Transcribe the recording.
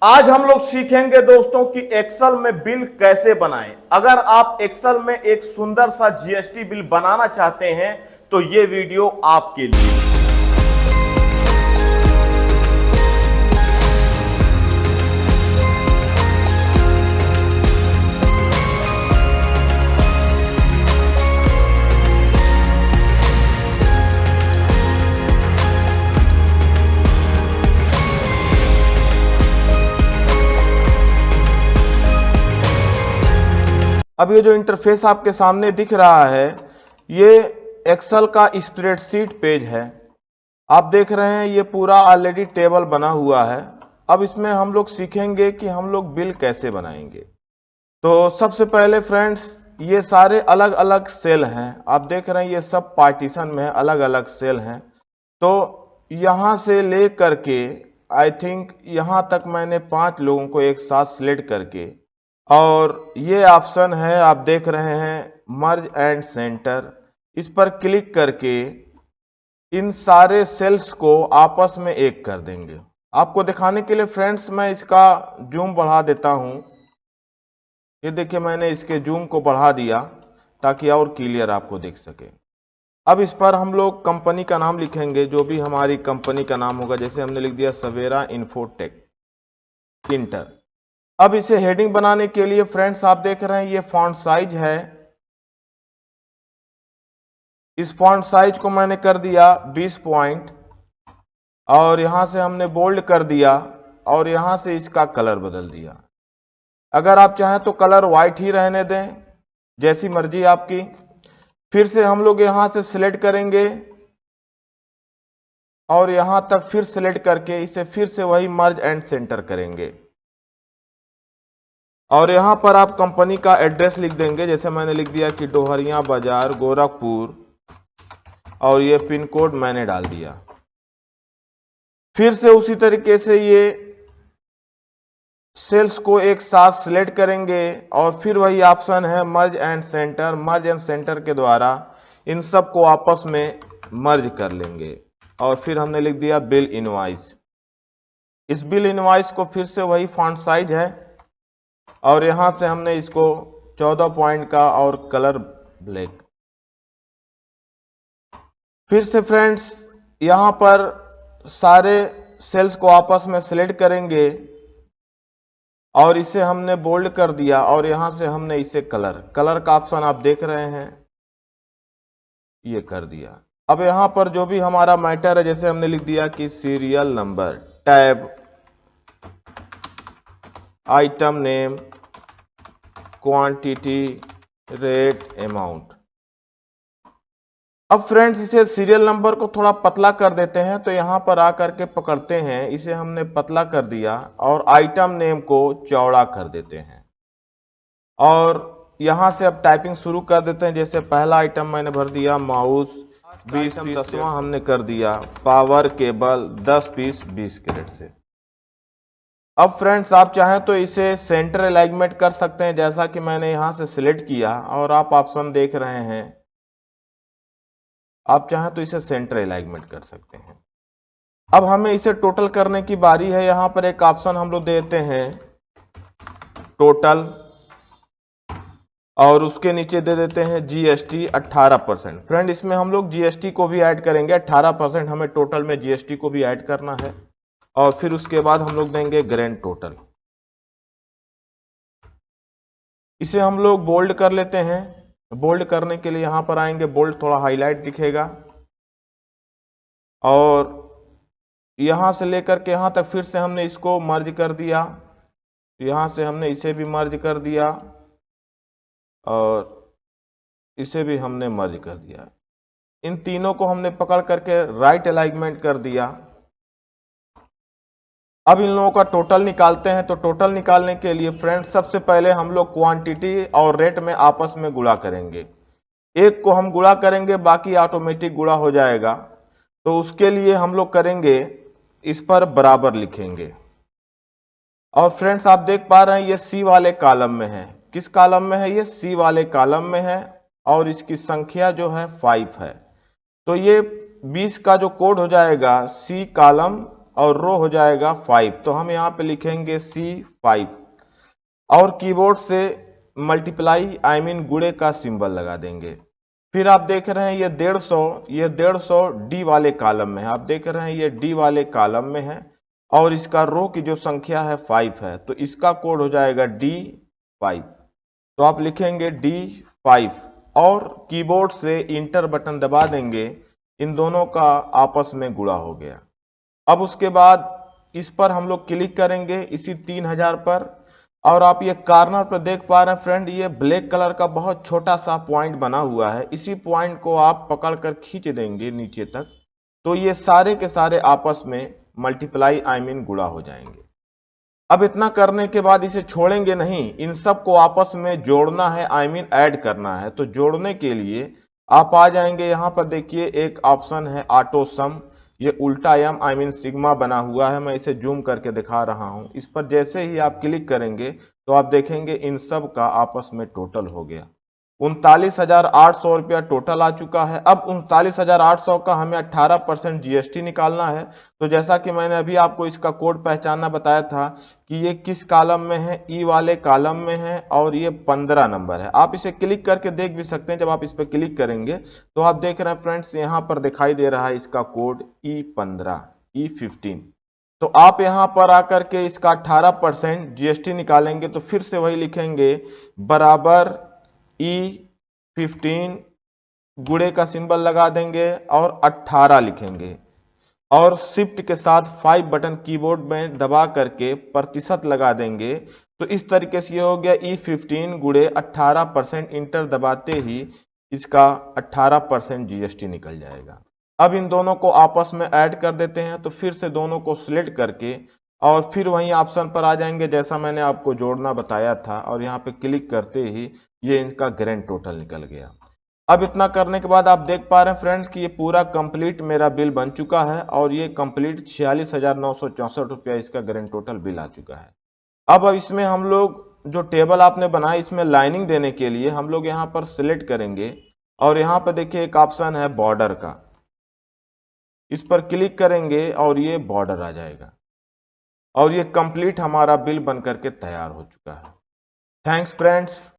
आज हम लोग सीखेंगे दोस्तों कि एक्सेल में बिल कैसे बनाएं। अगर आप एक्सेल में एक सुंदर सा जीएसटी बिल बनाना चाहते हैं तो ये वीडियो आपके लिए। अब ये जो इंटरफेस आपके सामने दिख रहा है ये एक्सेल का स्प्रेडशीट पेज है। आप देख रहे हैं ये पूरा ऑलरेडी टेबल बना हुआ है। अब इसमें हम लोग सीखेंगे कि हम लोग बिल कैसे बनाएंगे। तो सबसे पहले फ्रेंड्स ये सारे अलग अलग सेल हैं। आप देख रहे हैं ये सब पार्टीशन में अलग अलग सेल हैं। तो यहां से ले करके आई थिंक यहां तक मैंने 5 लोगों को एक साथ सिलेक्ट करके, और ये ऑप्शन है आप देख रहे हैं मर्ज एंड सेंटर, इस पर क्लिक करके इन सारे सेल्स को आपस में एक कर देंगे। आपको दिखाने के लिए फ्रेंड्स मैं इसका जूम बढ़ा देता हूं। ये देखिए मैंने इसके जूम को बढ़ा दिया ताकि और क्लियर आपको दिख सके। अब इस पर हम लोग कंपनी का नाम लिखेंगे, जो भी हमारी कंपनी का नाम होगा। जैसे हमने लिख दिया सवेरा इन्फोटेक इंटर। अब इसे हेडिंग बनाने के लिए फ्रेंड्स आप देख रहे हैं ये फॉन्ट साइज है। इस फॉन्ट साइज को मैंने कर दिया 20 पॉइंट, और यहां से हमने बोल्ड कर दिया, और यहां से इसका कलर बदल दिया। अगर आप चाहें तो कलर व्हाइट ही रहने दें, जैसी मर्जी आपकी। फिर से हम लोग यहां से सिलेक्ट करेंगे और यहां तक फिर सिलेक्ट करके इसे फिर से वही मर्ज एंड सेंटर करेंगे, और यहां पर आप कंपनी का एड्रेस लिख देंगे। जैसे मैंने लिख दिया कि डोहरिया बाजार गोरखपुर, और ये पिन कोड मैंने डाल दिया। फिर से उसी तरीके से ये सेल्स को एक साथ सिलेक्ट करेंगे, और फिर वही ऑप्शन है मर्ज and centre. Merge and centre के द्वारा इन सब को आपस में मर्ज कर लेंगे, और फिर हमने लिख दिया बिल इनवॉइस। इस बिल इनवॉइस को फिर से वही फॉन्ट साइज है, और यहां से हमने इसको 14 पॉइंट का और कलर ब्लैक। फिर से फ्रेंड्स यहां पर सारे सेल्स को आपस में सिलेक्ट करेंगे, और इसे हमने बोल्ड कर दिया, और यहां से हमने इसे कलर का ऑप्शन आप देख रहे हैं ये कर दिया। अब यहां पर जो भी हमारा मैटर है, जैसे हमने लिख दिया कि serial number, tab, item name, quantity, rate, amount. अब फ्रेंड्स इसे सीरियल नंबर को थोड़ा पतला कर देते हैं। तो यहां पर आकर के पकड़ते हैं, इसे हमने पतला कर दिया, और आइटम नेम को चौड़ा कर देते हैं, और यहां से अब टाइपिंग शुरू कर देते हैं। जैसे पहला आइटम मैंने भर दिया माउस 20 पीस, 10वां हमने कर दिया पावर केबल 10 पीस 20 कैरेट से। अब फ्रेंड्स आप चाहें तो इसे सेंटर अलाइनमेंट कर सकते हैं, जैसा कि मैंने यहां से सिलेक्ट किया, और आप ऑप्शन देख रहे हैं। आप चाहें तो इसे सेंटर अलाइनमेंट कर सकते हैं। अब हमें इसे टोटल करने की बारी है। यहां पर एक ऑप्शन हम लोग देते हैं टोटल, और उसके नीचे दे देते हैं जीएसटी 18%। फ्रेंड इसमें हम लोग जीएसटी को भी ऐड करेंगे। 18% हमें टोटल में जीएसटी को भी ऐड करना है, और फिर उसके बाद हम लोग देंगे ग्रैंड टोटल। इसे हम लोग बोल्ड कर लेते हैं। बोल्ड करने के लिए यहां पर आएंगे, बोल्ड थोड़ा हाईलाइट दिखेगा, और यहां से लेकर के यहां तक फिर से हमने इसको मर्ज कर दिया। यहां से हमने इसे भी मर्ज कर दिया, और इसे भी हमने मर्ज कर दिया। इन तीनों को हमने पकड़ करके राइट अलाइनमेंट कर दिया। अब इन लोगों का टोटल निकालते हैं। तो टोटल निकालने के लिए फ्रेंड्स सबसे पहले हम लोग क्वांटिटी और रेट में आपस में गुणा करेंगे। एक को हम गुणा करेंगे, बाकी ऑटोमेटिक गुणा हो जाएगा। तो उसके लिए हम लोग करेंगे, इस पर बराबर लिखेंगे, और फ्रेंड्स आप देख पा रहे हैं ये सी वाले कॉलम में है। किस कॉलम में है? ये सी वाले कॉलम में है, और इसकी संख्या जो है 5 है। तो ये 20 का जो कोड हो जाएगा सी कॉलम और रो हो जाएगा 5। तो हम यहाँ पे लिखेंगे C5 और कीबोर्ड से मल्टीप्लाई गुणे का सिंबल लगा देंगे। फिर आप देख रहे हैं ये 150 डी वाले कॉलम में है। आप देख रहे हैं ये डी वाले कॉलम में है और इसका रो की जो संख्या है 5 है, तो इसका कोड हो जाएगा D5। तो आप लिखेंगे D5 और कीबोर्ड से इंटर बटन दबा देंगे। इन दोनों का आपस में गुणा हो गया। अब उसके बाद इस पर हम लोग क्लिक करेंगे इसी 3000 पर और आप ये कॉर्नर पर देख पा रहे हैं फ्रेंड, ये ब्लैक कलर का बहुत छोटा सा पॉइंट बना हुआ है। इसी पॉइंट को आप पकड़ कर खींच देंगे नीचे तक, तो ये सारे के सारे आपस में मल्टीप्लाई गुणा हो जाएंगे। अब इतना करने के बाद इसे छोड़ेंगे नहीं, इन सब को आपस में जोड़ना है, ऐड करना है। तो जोड़ने के लिए आप आ जाएंगे यहाँ पर, देखिए एक ऑप्शन है ऑटो सम, ये उल्टा एम सिग्मा बना हुआ है। मैं इसे जूम करके दिखा रहा हूं। इस पर जैसे ही आप क्लिक करेंगे तो आप देखेंगे इन सब का आपस में टोटल हो गया 39,800 रुपया टोटल आ चुका है। अब 39,800 का हमें 18% जीएसटी निकालना है। तो जैसा कि मैंने अभी आपको इसका कोड पहचानना बताया था कि ये किस कॉलम में है, ई वाले कॉलम में है और ये 15 नंबर है। आप इसे क्लिक करके देख भी सकते हैं। जब आप इस पर क्लिक करेंगे तो आप देख रहे हैं फ्रेंड्स, यहां पर दिखाई दे रहा है इसका कोड E15 E15। तो आप यहां पर आकर के इसका 18% जीएसटी निकालेंगे तो फिर से वही लिखेंगे बराबर E15 गुणे का सिंबल लगा देंगे और 18 लिखेंगे और शिफ्ट के साथ 5 बटन कीबोर्ड में दबा करके प्रतिशत लगा देंगे। तो इस तरीके से ये हो गया E15 गुणे 18%। इंटर दबाते ही इसका 18% जीएसटी निकल जाएगा। अब इन दोनों को आपस में ऐड कर देते हैं। तो फिर से दोनों को सिलेक्ट करके और फिर वहीं ऑप्शन पर आ जाएंगे जैसा मैंने आपको जोड़ना बताया था और यहाँ पे क्लिक करते ही ये इनका ग्रैंड टोटल निकल गया। अब इतना करने के बाद आप देख पा रहे हैं फ्रेंड्स कि ये पूरा कंप्लीट मेरा बिल बन चुका है और ये कंप्लीट 46,964 रुपया इसका ग्रैंड टोटल बिल आ चुका है। अब इसमें हम लोग जो टेबल आपने बनाया इसमें लाइनिंग देने के लिए हम लोग यहाँ पर सिलेक्ट करेंगे और यहाँ पर देखिए एक ऑप्शन है बॉर्डर का, इस पर क्लिक करेंगे और ये बॉर्डर आ जाएगा और ये कंप्लीट हमारा बिल बन करके तैयार हो चुका है। Thanks friends.